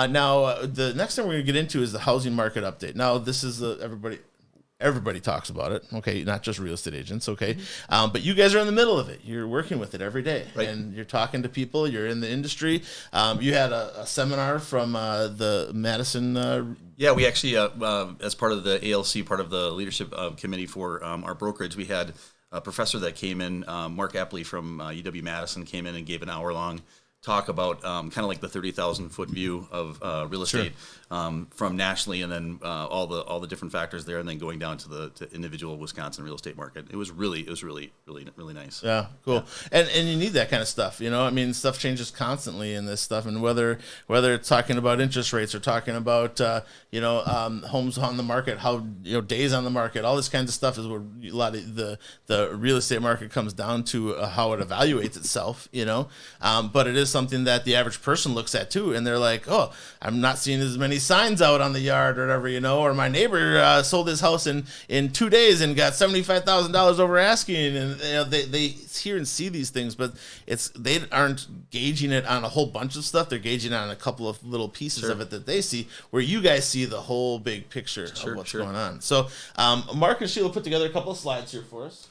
Now, the next thing we're going to get into is the housing market update. Now, this is everybody talks about it, okay, not just real estate agents, okay, but you guys are in the middle of it. You're working with it every day, right? And you're talking to people. You're in the industry. You had a seminar from the Madison. Yeah, we actually, as part of the ALC, part of the leadership committee for our brokerage, we had a professor that came in, Mark Apley from UW-Madison, came in and gave an hour-long talk about kind of like the 30,000-foot view of real estate from nationally, and then all the different factors there, and then going down to the individual Wisconsin real estate market. It was really nice. Yeah, cool. Yeah. And you need that kind of stuff. You know, I mean, stuff changes constantly in this stuff, and whether it's talking about interest rates or talking about homes on the market, how days on the market, all this kinds of stuff is where a lot of the real estate market comes down to how it evaluates itself. But it is something that the average person looks at too, and they're like, oh, I'm not seeing as many signs out on the yard or whatever, or my neighbor sold his house in 2 days and got $75,000 over asking, and they hear and see these things, but they aren't gauging it on a whole bunch of stuff. They're gauging on a couple of little pieces of it that they see, where you guys see the whole big picture of what's going on. So Mark and Sheila put together a couple of slides here for us.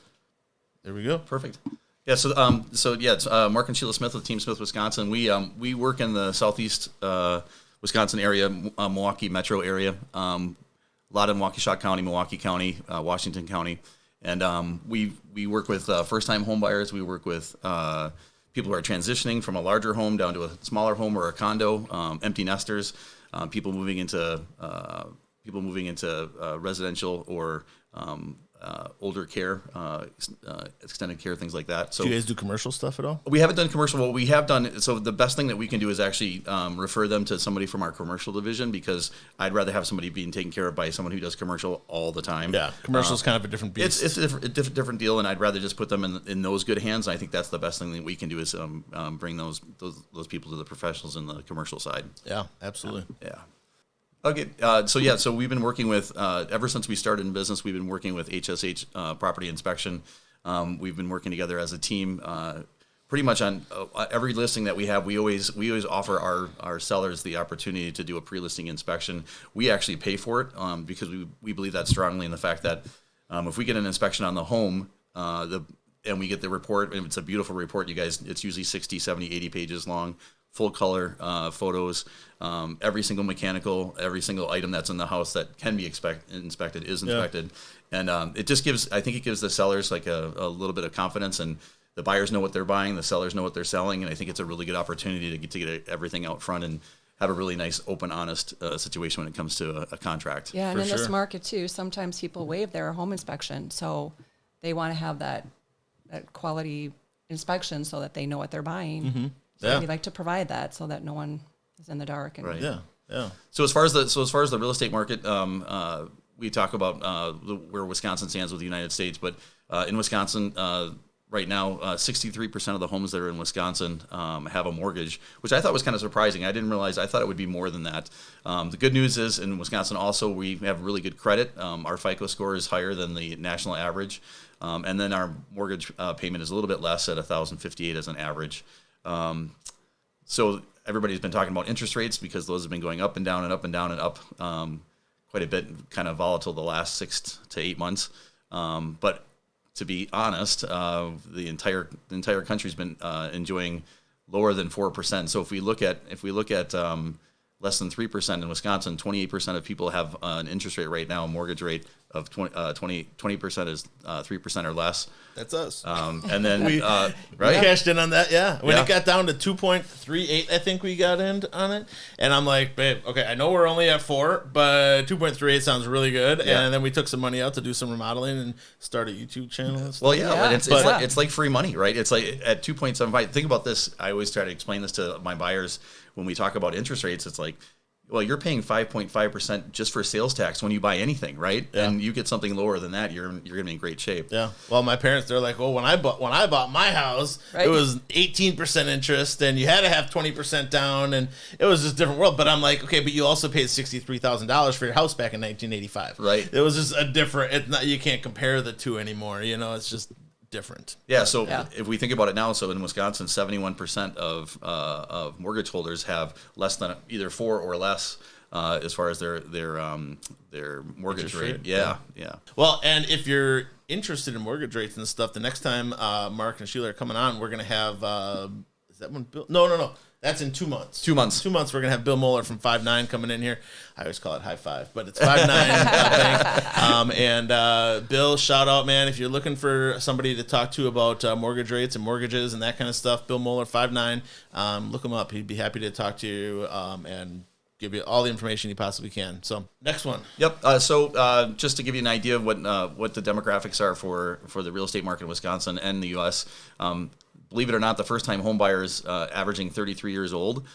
There we go. Perfect. Yeah, it's Mark and Sheila Smith with Team Smith Wisconsin. We work in the southeast Wisconsin area, Milwaukee metro area, a lot of Waukesha County, Milwaukee County, Washington County, and we work with first-time home buyers. We work with people who are transitioning from a larger home down to a smaller home or a condo, empty nesters, people moving into residential or older care, extended care, things like that. So, do you guys do commercial stuff at all? We haven't done commercial. What we have done, so the best thing that we can do is actually refer them to somebody from our commercial division, because I'd rather have somebody being taken care of by someone who does commercial all the time. Yeah, commercial is kind of a different beast. It's a different deal, and I'd rather just put them in those good hands. And I think that's the best thing that we can do is bring those people to the professionals in the commercial side. Yeah, absolutely. Yeah. Okay, so we've been working with, ever since we started in business, we've been working with HSH Property Inspection. We've been working together as a team, pretty much on every listing that we have. We always offer our sellers the opportunity to do a pre-listing inspection. We actually pay for it because we believe that strongly in the fact that if we get an inspection on the home, and we get the report, and it's a beautiful report, you guys, it's usually 60, 70, 80 pages long, full color photos, every single mechanical, every single item that's in the house that can be inspected is inspected. And it just gives the sellers like a little bit of confidence, and the buyers know what they're buying, the sellers know what they're selling, and I think it's a really good opportunity to get everything out front and have a really nice, open, honest situation when it comes to a contract. Yeah, and in this market too, sometimes people waive their home inspection, so they want to have that quality inspection so that they know what they're buying. Mm-hmm. So we like to provide that so that no one is in the dark. And Yeah. So as far as the real estate market, we talk about where Wisconsin stands with the United States, but in Wisconsin right now, 63% of the homes that are in Wisconsin have a mortgage, which I thought was kind of surprising. I didn't realize. I thought it would be more than that. The good news is in Wisconsin also we have really good credit. Our FICO score is higher than the national average, and then our mortgage payment is a little bit less at $1,058 as an average. So everybody's been talking about interest rates because those have been going up and down and up and down and up quite a bit, kind of volatile the last 6 to 8 months. But to be honest, the entire country's been enjoying lower than 4%. So if we look at less than 3% in Wisconsin, 28% of people have an interest rate right now, a mortgage rate of 20% is 3% or less. That's us. And then we cashed in on that. Yeah. When it got down to 2.38, I think we got in on it. And I'm like, babe, okay, I know we're only at 4, but 2.38 sounds really good. Yeah. And then we took some money out to do some remodeling and start a YouTube channel and stuff. Well, yeah. It's like free money, right? It's like at 2.75. Think about this. I always try to explain this to my buyers when we talk about interest rates. It's like, Well, you're paying 5.5% just for sales tax when you buy anything, right? Yeah. And you get something lower than that, you're going to be in great shape. Yeah. Well, my parents, they're like, well, when I bought my house, Right. it was 18% interest, and you had to have 20% down, and it was just a different world. But I'm like, okay, but you also paid $63,000 for your house back in 1985. Right. It was just a different. It's not. You can't compare the two anymore. You know, it's just different. Yeah, so Yeah. if we think about it now, so in Wisconsin, 71% of mortgage holders have less than either 4 or less as far as their mortgage Interest rate. rate? Yeah. Well, and if you're interested in mortgage rates and stuff, the next time Mark and Sheila are coming on, we're gonna have is that one Bill? No. That's in 2 months. 2 months. 2 months, we're going to have Bill Moeller from 5'9" coming in here. I always call it High Five, but it's 5'9" bank. And Bill, shout out, man. If you're looking for somebody to talk to about mortgage rates and mortgages and that kind of stuff, Bill Moeller, 5'9". Look him up. He'd be happy to talk to you and give you all the information he possibly can. So next one. Yep. So just to give you an idea of what the demographics are for the real estate market in Wisconsin and the U.S., believe it or not, the first-time home buyers averaging 33 years old,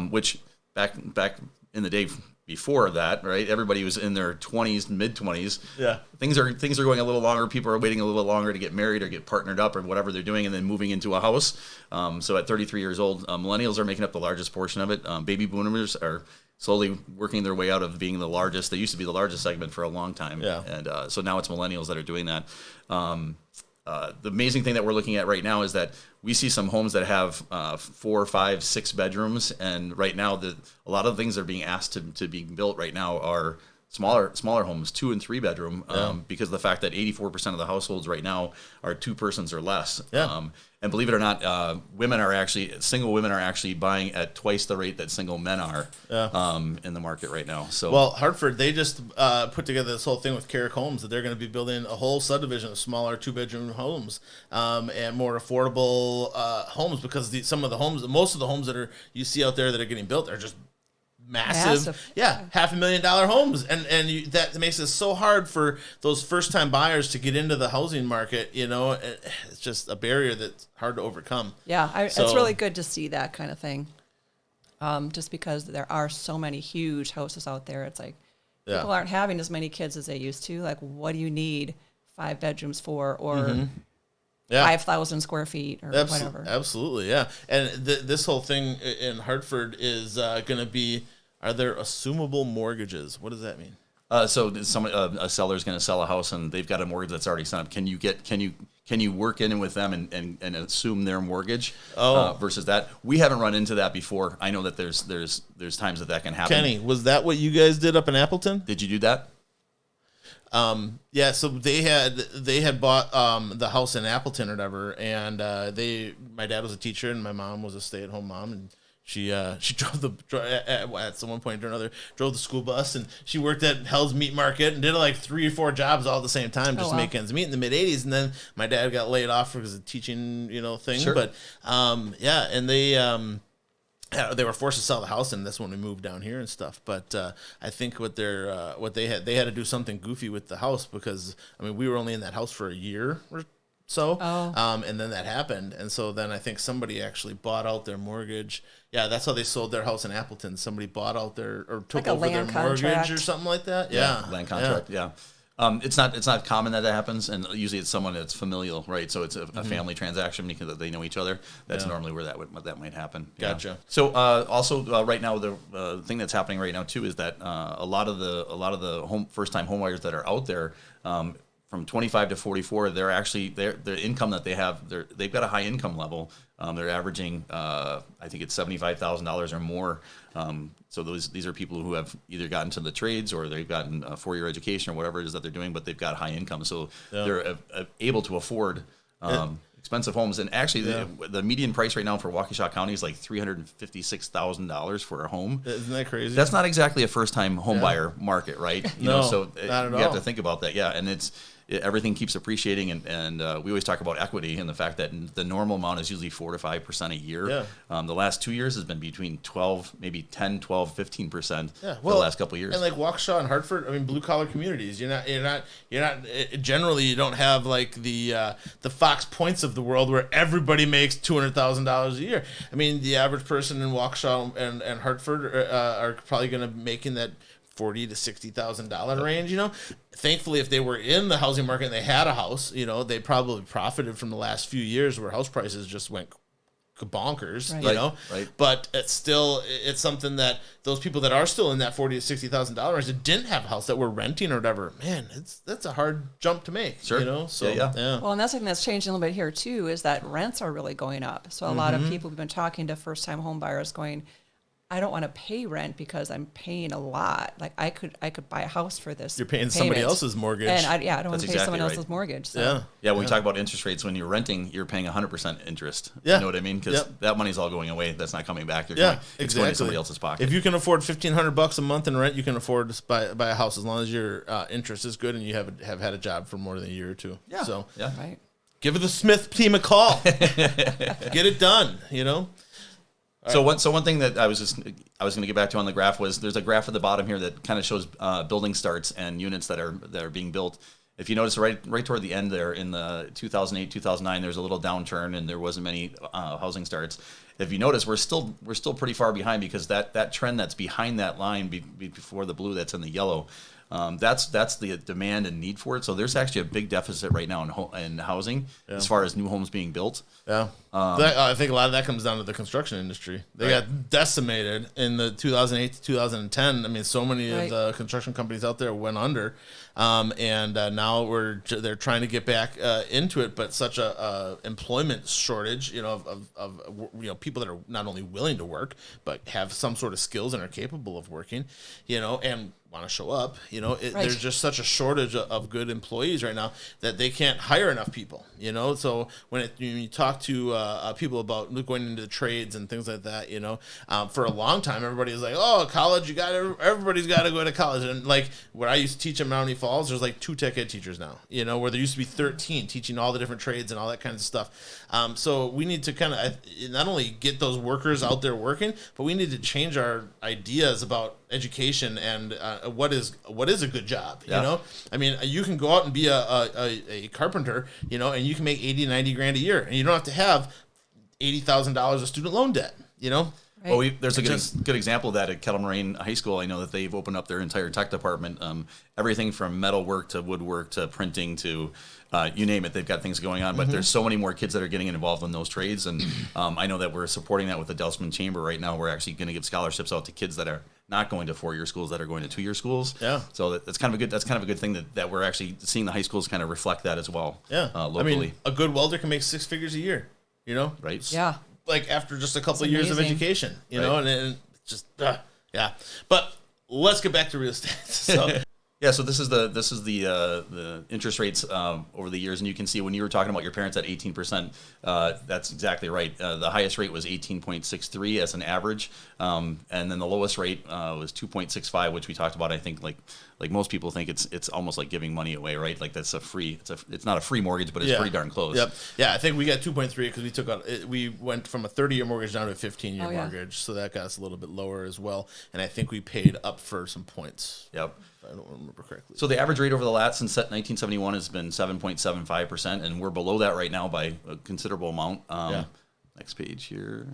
which back in the day before that, right? Everybody was in their 20s, mid-20s. Yeah. Things are going a little longer. People are waiting a little bit longer to get married or get partnered up or whatever they're doing, and then moving into a house. So at 33 years old, millennials are making up the largest portion of it. Baby boomers are slowly working their way out of being the largest. They used to be the largest segment for a long time. Yeah. And so now it's millennials that are doing that. The amazing thing that we're looking at right now is that we see some homes that have 4, 5, 6 bedrooms, and right now a lot of things that are being asked to be built right now are smaller homes, 2 and 3 bedroom, because of the fact that 84% of the households right now are 2 persons or less. Yeah. And believe it or not, single women are actually buying at twice the rate that single men are in the market right now. So Well, Hartford, they just put together this whole thing with Carrick Homes that they're going to be building a whole subdivision of smaller 2-bedroom homes and more affordable homes, because most of the homes that you see out there that are getting built are just massive. Yeah, $500,000 homes, and that makes it so hard for those first-time buyers to get into the housing market. You know, it's just a barrier that's hard to overcome. Yeah, it's So- really good to see that kind of thing. Just because there are so many huge houses out there, it's like people aren't having as many kids as they used to. Like, what do you need 5 bedrooms for, or 5,000 square feet, or whatever? Absolutely, yeah. And this whole thing in Hartford is going to be: are there assumable mortgages? What does that mean? So a seller is going to sell a house and they've got a mortgage that's already signed up. Can you work in with them and assume their mortgage versus that? We haven't run into that before. I know that there's times that can happen. Kenny, was that what you guys did up in Appleton? Did you do that? Yeah, so they had bought the house in Appleton or whatever, and my dad was a teacher and my mom was a stay-at-home mom, and she drove at some one point or another drove the school bus, and she worked at Hell's Meat Market and did like 3 or 4 jobs all at the same time just to make ends meet in the mid '80s, and then my dad got laid off because of the teaching thing. Sure. But and they were forced to sell the house, and that's when we moved down here and stuff. But I think what they had to do something goofy with the house, because I mean we were only in that house for a year or so, and then that happened, and so then I think somebody actually bought out their mortgage. Yeah, that's how they sold their house in Appleton. Somebody bought out or took over their mortgage or something like that. Yeah, land contract. Yeah. It's not common that happens, and usually it's someone that's familial, right? So it's a family transaction because they know each other. That's normally where that might happen. Gotcha. Yeah. So also right now the thing that's happening right now too is that a lot of the first-time homebuyers that are out there. From 25 to 44, the income that they have, they've got a high income level. They're averaging, I think it's $75,000 or more. So these are people who have either gotten to the trades or they've gotten a 4-year education or whatever it is that they're doing, but they've got high income, so they're able to afford expensive homes. And actually, the median price right now for Waukesha County is like $356,000 for a home. Isn't that crazy? That's not exactly a first-time home buyer market, right? No, so not at you all. have to think about that. Yeah, and everything keeps appreciating, and we always talk about equity and the fact that the normal amount is usually 4 to 5% a year. Yeah. The last 2 years has been between 12, maybe 10, 12, 15% Yeah, for the last couple of years. And like Waukesha and Hartford, I mean, blue collar communities. You're not. Generally, you don't have like the Fox Points of the world where everybody makes $200,000 a year. I mean, the average person in Waukesha and Hartford are probably going to be making that $40,000 to $60,000 range. Thankfully, if they were in the housing market and they had a house, they probably profited from the last few years where house prices just went bonkers, Right. Right. But it's something that those people that are still in that $40,000 to $60,000 range that didn't have a house, that were renting or whatever, man, that's a hard jump to make. Sure. So Yeah. Well, and that's something that's changed a little bit here too, is that rents are really going up. So a lot of people have been talking to first-time home buyers going, I don't want to pay rent because I'm paying a lot. Like I could buy a house for this. You're paying somebody else's mortgage. And I don't want to pay exactly someone right. else's mortgage. So. Yeah. Yeah, when we talk about interest rates, when you're renting, you're paying 100% interest. Yeah. You know what I mean? Because that money's all going away. That's not coming back. It's going to somebody else's pocket. If you can afford $1,500 a month in rent, you can afford to buy a house as long as your interest is good and you have had a job for more than a year or two. Yeah. So yeah. Right. give the Smith team a call. Get it done. So one thing that I was going to get back to on the graph was there's a graph at the bottom here that kind of shows building starts and units that are being built. If you notice right toward the end there in the 2008, 2009, there's a little downturn and there wasn't many housing starts. If you notice, we're still pretty far behind because that trend that's behind that line before the blue that's in the yellow, that's the demand and need for it. So there's actually a big deficit right now in housing as far as new homes being built. Yeah. I think a lot of that comes down to the construction industry. They got decimated in the 2008 to 2010. I mean, so many of the construction companies out there went under, and now they're trying to get back into it. But such a employment shortage, of people that are not only willing to work but have some sort of skills and are capable of working, and want to show up. There's just such a shortage of good employees right now that they can't hire enough people. So when you talk to people about going into the trades and things like that, for a long time everybody was like, oh, college, everybody's got to go to college. And like when I used to teach in Mountain Falls, there's like 2 tech ed teachers now, where there used to be 13 teaching all the different trades and all that kind of stuff. So we need to kind of not only get those workers out there working, but we need to change our ideas about education and what is a good job. I mean, you can go out and be a carpenter, and you can make 80, 90 grand a year, and you don't have to have $80,000 of student loan debt. Right. Well, there's a good example of that at Kettle Moraine High School. I know that they've opened up their entire tech department. Everything from metal work to woodwork to printing to you name it, they've got things going on. But there's so many more kids that are getting involved in those trades. And I know that we're supporting that with the Delsman Chamber right now. We're actually going to give scholarships out to kids that are not going to 4-year schools, that are going to 2-year schools. Yeah. So that's kind of a good thing that we're actually seeing the high schools kind of reflect that as well. Yeah. Locally. I mean, a good welder can make 6 figures a year. Right. Yeah. Like after just a couple It's of years of amazing. education, Right. and just yeah. But let's get back to real estate. So Yeah, so this is the interest rates over the years, and you can see when you were talking about your parents at 18%, that's exactly right. The highest rate was 18.63 as an average, and then the lowest rate was 2.65, which we talked about. I think like most people think it's almost like giving money away, right? Like that's it's not a free mortgage, but it's pretty darn close. Yep. Yeah, I think we got 2.3 because we went from a 30-year mortgage down to a 15-year Oh, yeah. mortgage, so that got us a little bit lower as well. And I think we paid up for some points. Yep. If I don't remember correctly. So the average rate over the last since 1971 has been 7.75%, and we're below that right now by a considerable amount. Next page here.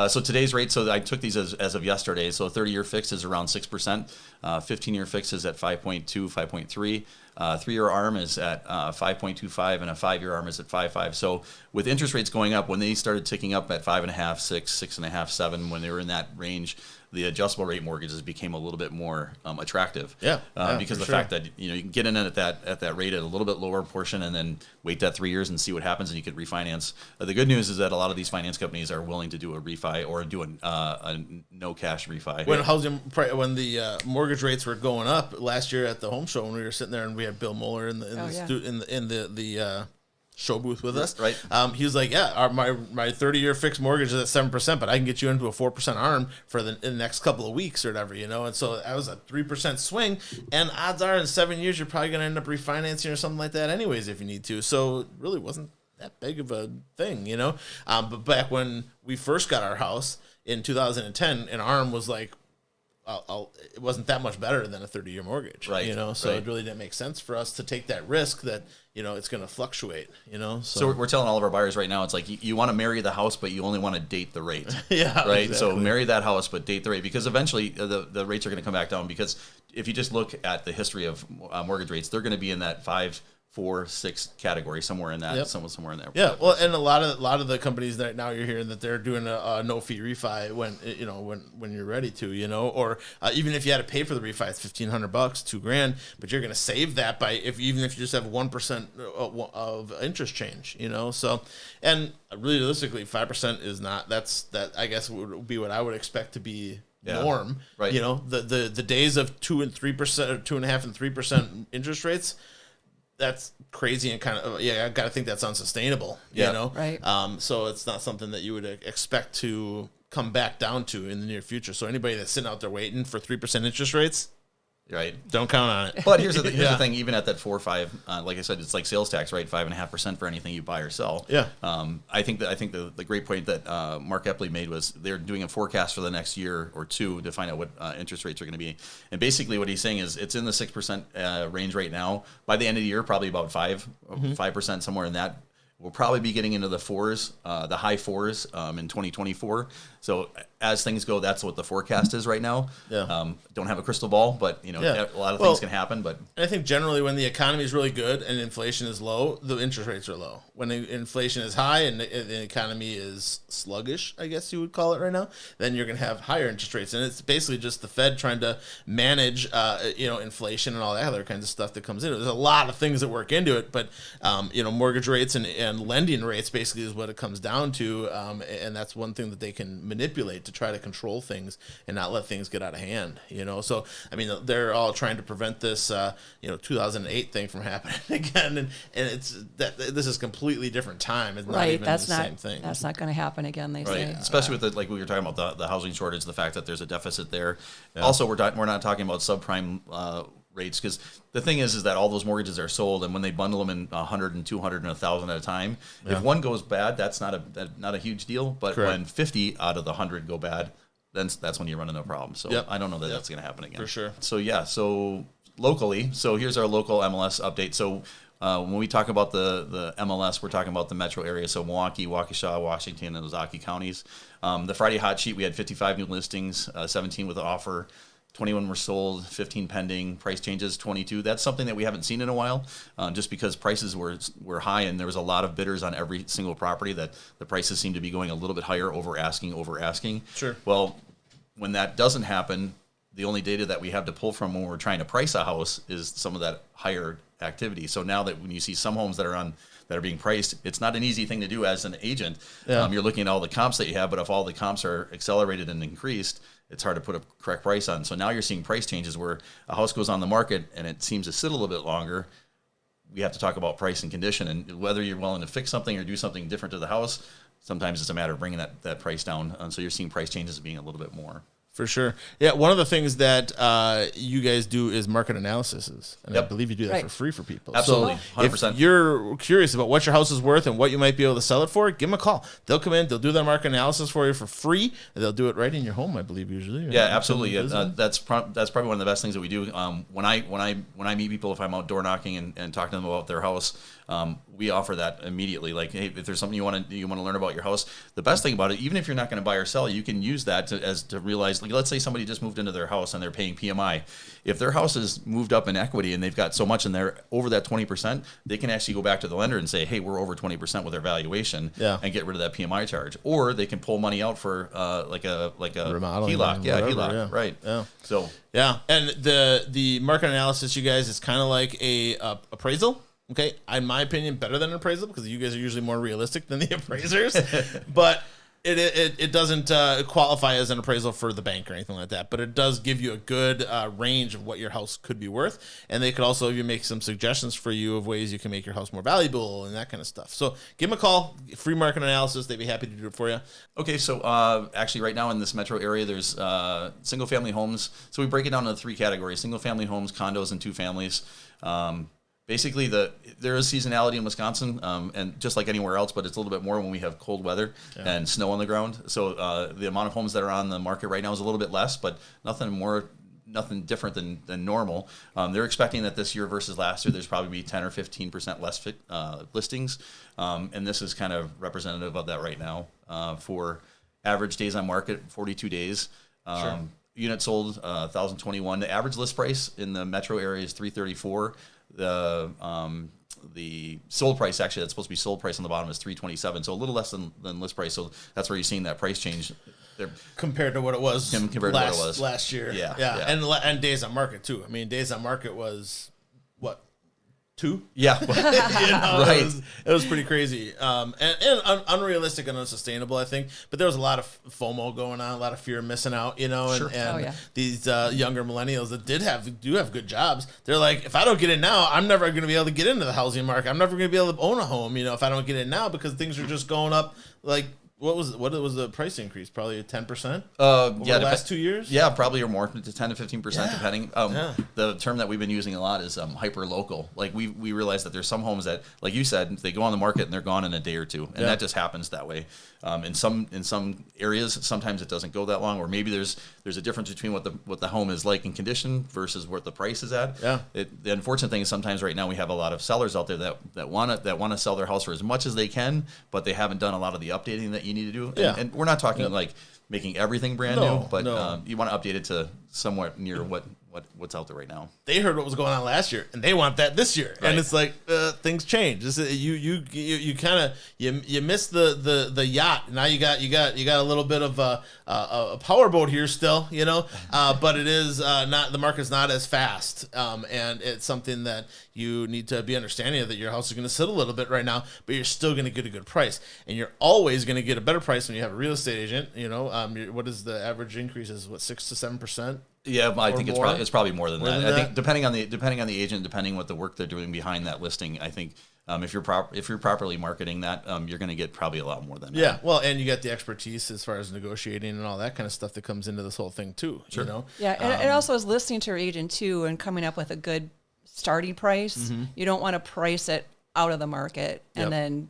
So today's rate, so I took these as of yesterday. So 30-year fixed is around 6%. 15-year fixed is at 5.2, 5.3. 3-year ARM is at 5.25, and a 5-year ARM is at 5.5. So with interest rates going up, when they started ticking up at 5.5, 6, 6.5, 7, when they were in that range, the adjustable rate mortgages became a little bit more attractive. Because the fact that you can get in at that rate at a little bit lower portion and then wait that 3 years and see what happens, and you could refinance. The good news is that a lot of these finance companies are willing to do a refi or do a no cash refi. When the mortgage rates were going up last year at the home show, when we were sitting there and we had Bill Mueller in the show booth with us. Right. He was like, yeah, my 30-year fixed mortgage is at 7%, but I can get you into a 4% ARM for in the next couple of weeks or whatever, And so that was a 3% swing. And odds are in 7 years, you're probably going to end up refinancing or something like that anyways if you need to. So it really wasn't that big of a thing, But back when we first got our house in 2010, an ARM was like, it wasn't that much better than a 30-year mortgage, right? So it really didn't make sense for us to take that risk that it's going to fluctuate, So we're telling all of our buyers right now, it's like you want to marry the house, but you only want to date the rate, yeah, right? Exactly. So marry that house, but date the rate, because eventually the rates are going to come back down. Because if you just look at the history of mortgage rates, they're going to be in that 5, 4, 6 category, somewhere in that, Yep. somewhere in there. Yeah, well, and a lot of the companies that now you're hearing that they're doing a no fee refi when you're ready to, or even if you had to pay for the refi, it's $1,500, $2,000, but you're going to save that even if you just have 1% of interest change, So, and realistically, 5% is not that I guess would be what I would expect to be norm, right? The days of 2 and 3%, or 2.5% and 3% interest rates. That's crazy and kind of, I got to think that's unsustainable, Right. So it's not something that you would expect to come back down to in the near future. So anybody that's sitting out there waiting for 3% interest rates, right, don't count on it. But here's the thing, even at that 4 or 5, like I said, it's like sales tax, right? 5.5% for anything you buy or sell. Yeah. I think the great point that Mark Epley made was they're doing a forecast for the next year or two to find out what interest rates are going to be. And basically what he's saying is it's in the 6% range right now. By the end of the year, probably about 5%, somewhere in that. We'll probably be getting into the 4s, the high 4s in 2024. So as things go, that's what the forecast is right now. Yeah. Don't have a crystal ball, but a lot of things can happen. But I think generally when the economy is really good and inflation is low, the interest rates are low. When the inflation is high and the economy is sluggish, I guess you would call it right now, then you're going to have higher interest rates. And it's basically just the Fed trying to manage, inflation and all that other kinds of stuff that comes in. There's a lot of things that work into it, but mortgage rates and lending rates basically is what it comes down to, and that's one thing that they can manipulate to try to control things and not let things get out of hand. So I mean they're all trying to prevent this 2008 thing from happening again, and it's that this is completely different time. It's not even the same thing. That's not going to happen again. They say, especially with like we were talking about the housing shortage, the fact that there's a deficit there. Yeah. Also, we're not talking about subprime rates, because the thing is that all those mortgages are sold, and when they bundle them in 100 and 200 and 1,000 at a time, if one goes bad, that's not a huge deal. But Correct. when 50 out of the 100 go bad, then that's when you run into a problem. So I don't know that that's going to happen again. For sure. So locally, here's our local MLS update. So when we talk about the MLS, we're talking about the metro area, so Milwaukee, Waukesha, Washington, and Ozaukee counties. The Friday hot sheet, we had 55 new listings, 17 with an offer. 21 were sold, 15 pending, price changes 22. That's something that we haven't seen in a while, just because prices were high and there was a lot of bidders on every single property, that the prices seem to be going a little bit higher, over asking. Sure. Well, when that doesn't happen, the only data that we have to pull from when we're trying to price a house is some of that higher activity. So now that when you see some homes that are being priced, it's not an easy thing to do as an agent. Yeah. You're looking at all the comps that you have, but if all the comps are accelerated and increased, it's hard to put a correct price on. So now you're seeing price changes where a house goes on the market and it seems to sit a little bit longer. We have to talk about price and condition, and whether you're willing to fix something or do something different to the house. Sometimes it's a matter of bringing that price down. And so you're seeing price changes being a little bit more. For sure. Yeah, one of the things that you guys do is market analysis. And I believe you do that for free for people. Absolutely, so 100%. If you're curious about what your house is worth and what you might be able to sell it for, give them a call. They'll come in, they'll do their market analysis for you for free, and they'll do it right in your home, I believe, usually. Yeah, absolutely. That's probably one of the best things that we do. When I meet people, if I'm out door knocking and talking to them about their house, we offer that immediately. Like, hey, if there's something you want to learn about your house, the best thing about it, even if you're not going to buy or sell, you can use that to realize. Like, let's say somebody just moved into their house and they're paying PMI. If their house is moved up in equity and they've got so much in there over that 20%, they can actually go back to the lender and say, hey, we're over 20% with our valuation, and get rid of that PMI charge. Or they can pull money out for like a remodeling, HELOC. Yeah, whatever, HELOC. Right. Yeah. So yeah, and the market analysis, you guys, is kind of like a appraisal. Okay, in my opinion, better than an appraisal because you guys are usually more realistic than the appraisers. But It doesn't qualify as an appraisal for the bank or anything like that, but it does give you a good range of what your house could be worth, and they could also even make some suggestions for you of ways you can make your house more valuable and that kind of stuff. So give them a call, free market analysis. They'd be happy to do it for you. Okay, so actually right now in this metro area, there's single-family homes. So we break it down into 3 categories: single-family homes, condos, and 2 families. Basically, there is seasonality in Wisconsin, and just like anywhere else, but it's a little bit more when we have cold weather and snow on the ground. So the amount of homes that are on the market right now is a little bit less, but nothing different than normal. They're expecting that this year versus last year, there's probably be 10 or 15% less listings, and this is kind of representative of that right now. For average days on market, 42 days. Sure. Units sold 1,021. The average list price in the metro area is 334. The sold price, actually, that's supposed to be sold price on the bottom, is 327. So a little less than list price. So that's where you're seeing that price change there compared to what it was last year. Yeah. And days on market too. I mean, days on market was what, 2? Yeah. Right. It was pretty crazy, and unrealistic and unsustainable, I think. But there was a lot of FOMO going on, a lot of fear of missing out, Sure. and these younger millennials that do have good jobs. They're like, if I don't get in now, I'm never going to be able to get into the housing market. I'm never going to be able to own a home, if I don't get in now, because things are just going up. Like, what was the price increase? Probably 10%. Over the last 2 years. Yeah, probably, or more, to 10 to 15%, depending. The term that we've been using a lot is hyper local. Like we realize that there's some homes that, like you said, they go on the market and they're gone in a day or two, and that just happens that way. In some areas, sometimes it doesn't go that long, or maybe there's a difference between what the home is like in condition versus what the price is at. Yeah. The unfortunate thing is sometimes right now we have a lot of sellers out there that want to sell their house for as much as they can, but they haven't done a lot of the updating that you need to do. And we're not talking like making everything brand new, but you want to update it to somewhat near what's out there right now. They heard what was going on last year, and they want that this year, and it's like things change. You kind of you miss the yacht. Now you got a little bit of a powerboat here still, but it is not, the market's not as fast, and it's something that you need to be understanding of, that your house is going to sit a little bit right now, but you're still going to get a good price, and you're always going to get a better price when you have a real estate agent. What is the average increase? Is 6 to 7%? Yeah, I think it's probably more than that. I think depending on the agent, depending what the work they're doing behind that listing, I think if you're properly marketing that, you're going to get probably a lot more than that. Yeah, well, and you got the expertise as far as negotiating and all that kind of stuff that comes into this whole thing too. Sure. Yeah, and it also is listening to your agent too and coming up with a good starting price. Mm-hmm. You don't want to price it out of the market, and then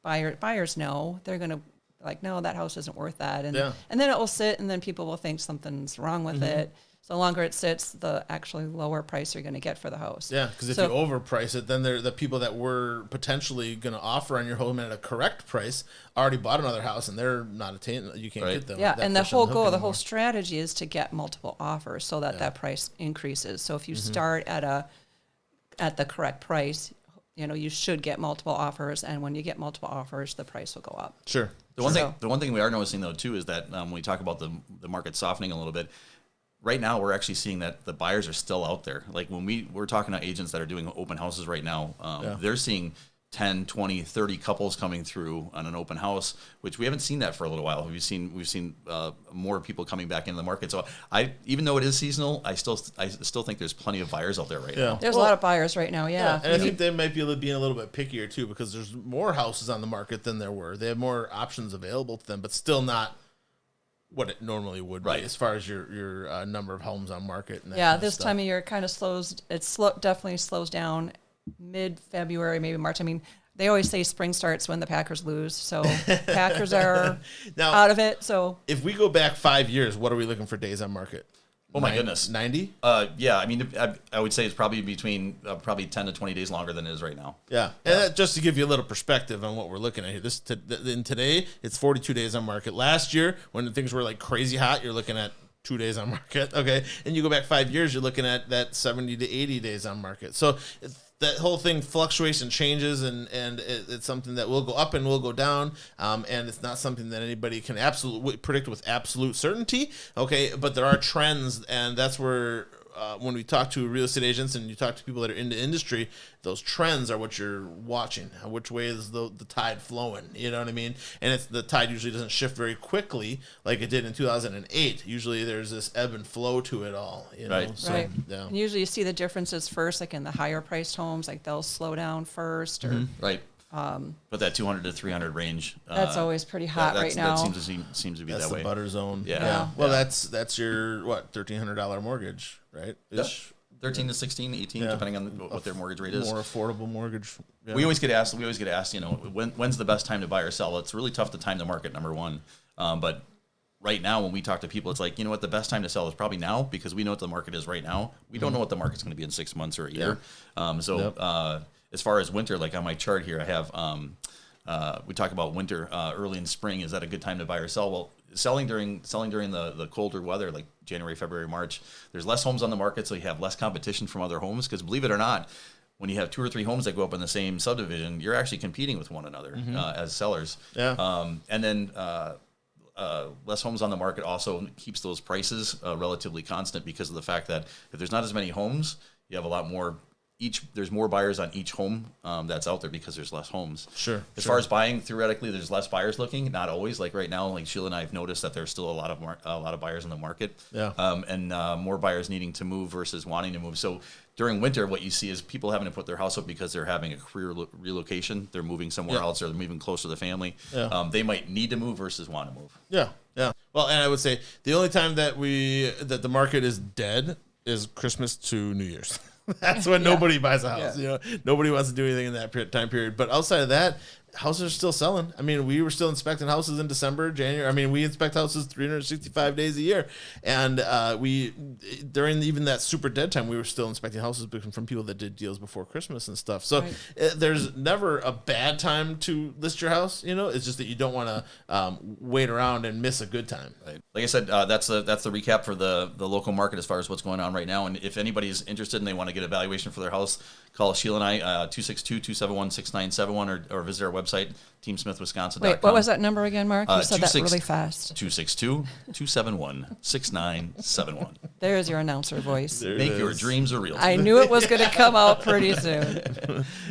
buyers know they're going to. Like, no, that house isn't worth that. And then it will sit, and then people will think something's wrong with it. So the longer it sits, the actually lower price you're going to get for the house. Yeah, because if you overprice it, then the people that were potentially going to offer on your home at a correct price already bought another house, and they're not attainable. You can't get them. Yeah, and the whole goal, the whole strategy is to get multiple offers so that price increases. So if you start at the correct price, you should get multiple offers, and when you get multiple offers, the price will go up. Sure. The one thing we are noticing though too is that when we talk about the market softening a little bit, right now we're actually seeing that the buyers are still out there. Like when we're talking to agents that are doing open houses right now, they're seeing 10, 20, 30 couples coming through on an open house, which we haven't seen that for a little while. We've seen more people coming back into the market. So even though it is seasonal, I still think there's plenty of buyers out there right now. There's a lot of buyers right now. Yeah. And I think they might be being a little bit pickier too, because there's more houses on the market than there were. They have more options available to them, but still not what it normally would be as far as your number of homes on market. And that this time of year kind of definitely slows down. Mid-February, maybe March. I mean, they always say spring starts when the Packers lose, so Packers are now out of it. So if we go back 5 years, what are we looking for days on market? Oh my goodness, 90? Yeah, I mean, I would say it's probably between 10 to 20 days longer than it is right now. Yeah, and just to give you a little perspective on what we're looking at here, today it's 42 days on market. Last year, when things were like crazy hot, you're looking at 2 days on market. Okay, and you go back 5 years, you're looking at that 70 to 80 days on market. So that whole thing fluctuates and changes, and it's something that will go up and will go down, and it's not something that anybody can absolutely predict with absolute certainty. Okay, but there are trends, and that's where when we talk to real estate agents and you talk to people that are in the industry, those trends are what you're watching. Which way is the tide flowing? You know what I mean? And the tide usually doesn't shift very quickly like it did in 2008. Usually there's this ebb and flow to it all. You know? Right. So, Right. yeah. And usually you see the differences first, like in the higher priced homes, like they'll slow down first, or Right. But that 200 to 300 range. that's always pretty hot right now. That seems to be That's that the way. butter zone. Yeah. Well, that's your $1,300 mortgage, right? Yep. Ish. 13 to 16, 18, Yeah. depending on what their mortgage rate is. More affordable mortgage. Yeah. We always get asked, you know, when's the best time to buy or sell? It's really tough to time the market, number one. But right now, when we talk to people, it's like, you know what, the best time to sell is probably now, because we know what the market is right now. We don't know what the market's going to be in 6 months or a year. As far as winter, like on my chart here, I have, we talk about winter, early in spring. Is that a good time to buy or sell? Well, selling during the colder weather, like January, February, March, there's less homes on the market, so you have less competition from other homes. Because believe it or not, when you have 2 or 3 homes that go up in the same subdivision, you're actually competing with one another as sellers. Yeah. And then less homes on the market also keeps those prices relatively constant, because of the fact that if there's not as many homes, you have a lot more. There's more buyers on each home that's out there, because there's less homes. Sure. As far as buying, theoretically, there's less buyers looking. Not always. Like right now, like Sheila and I have noticed that there's still a lot of buyers in the market. Yeah. And more buyers needing to move versus wanting to move. So during winter, what you see is people having to put their house up because they're having a career relocation. They're moving somewhere else, or they're moving closer to the family. Yeah. They might need to move versus want to move. Yeah. Yeah. Well, and I would say the only time that the market is dead is Christmas to New Year's. That's when nobody buys a house. Yeah. You know, nobody wants to do anything in that time period. But outside of that, houses are still selling. I mean, we were still inspecting houses in December, January. I mean, we inspect houses 365 days a year. And we, during even that super dead time, we were still inspecting houses from people that did deals before Christmas and stuff. So there's never a bad time to list your house. You know, it's just that you don't want to wait around and miss a good time. Right. Like I said, that's the recap for the local market as far as what's going on right now. And if anybody's interested and they want to get a valuation for their house, call Sheila and I, 262-271-6971, or visit our website, teamsmithwisconsin.com. Wait, what was that number again, Mark? You said that really fast. 262-271-6971. There's your announcer voice. Make your dreams a reality. I knew it was going to come out pretty soon.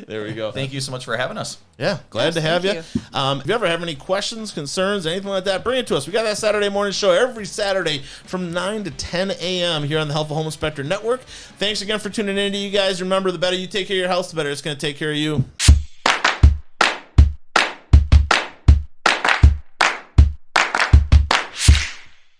There we go. Thank you so much for having us. Yeah, glad to have you. Thank If you ever have any questions, concerns, anything like that, bring it to us. We got that Saturday morning show every Saturday from 9 to 10 a.m. here on the Helpful Home Inspector Network. Thanks again for tuning in to you guys. Remember, the better you take care of your house, the better it's going to take care of you.